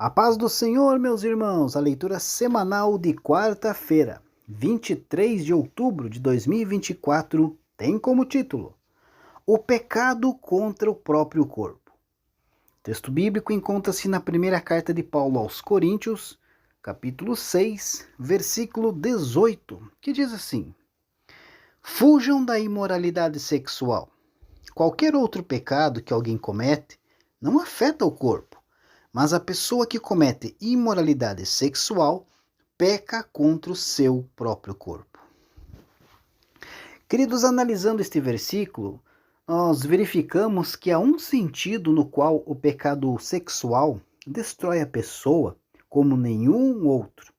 A paz do Senhor, meus irmãos, a leitura semanal de quarta-feira, 23 de outubro de 2024, tem como título: O pecado contra o próprio corpo. O texto bíblico encontra-se na primeira carta de Paulo aos Coríntios, capítulo 6, versículo 18, que diz assim: Fujam da imoralidade sexual. Qualquer outro pecado que alguém comete não afeta o corpo, mas a pessoa que comete imoralidade sexual peca contra o seu próprio corpo. Queridos, analisando este versículo, nós verificamos que há um sentido no qual o pecado sexual destrói a pessoa como nenhum outro,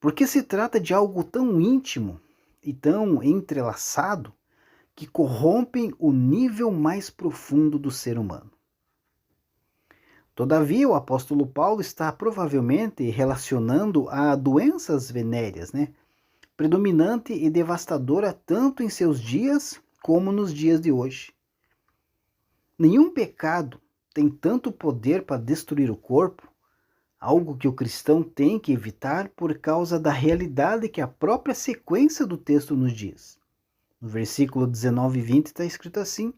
porque se trata de algo tão íntimo e tão entrelaçado que corrompem o nível mais profundo do ser humano. Todavia, o apóstolo Paulo está provavelmente relacionando a doenças venéreas, predominante e devastadora tanto em seus dias como nos dias de hoje. Nenhum pecado tem tanto poder para destruir o corpo, algo que o cristão tem que evitar por causa da realidade que a própria sequência do texto nos diz. No versículo 19 e 20 está escrito assim: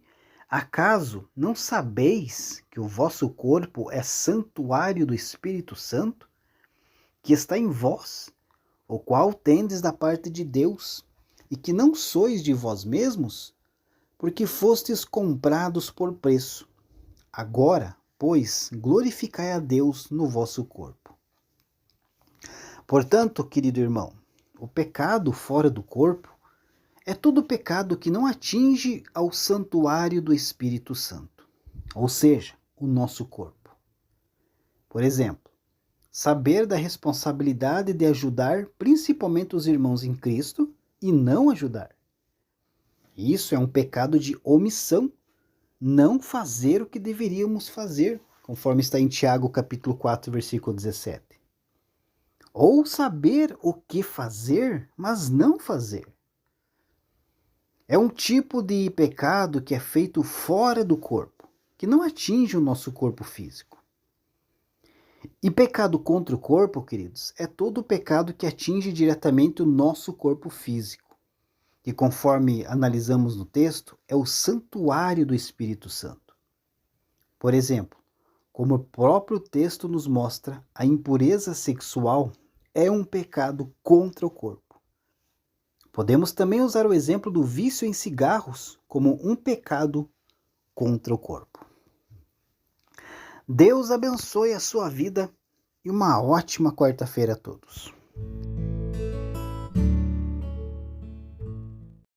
Acaso não sabeis que o vosso corpo é santuário do Espírito Santo, que está em vós, o qual tendes da parte de Deus, e que não sois de vós mesmos, porque fostes comprados por preço. Agora, pois, glorificai a Deus no vosso corpo. Portanto, querido irmão, o pecado fora do corpo é todo pecado que não atinge ao santuário do Espírito Santo, ou seja, o nosso corpo. Por exemplo, saber da responsabilidade de ajudar principalmente os irmãos em Cristo e não ajudar. Isso é um pecado de omissão, não fazer o que deveríamos fazer, conforme está em Tiago capítulo 4, versículo 17. Ou saber o que fazer, mas não fazer. É um tipo de pecado que é feito fora do corpo, que não atinge o nosso corpo físico. E pecado contra o corpo, queridos, é todo pecado que atinge diretamente o nosso corpo físico, que conforme analisamos no texto, é o santuário do Espírito Santo. Por exemplo, como o próprio texto nos mostra, a impureza sexual é um pecado contra o corpo. Podemos também usar o exemplo do vício em cigarros como um pecado contra o corpo. Deus abençoe a sua vida e uma ótima quarta-feira a todos.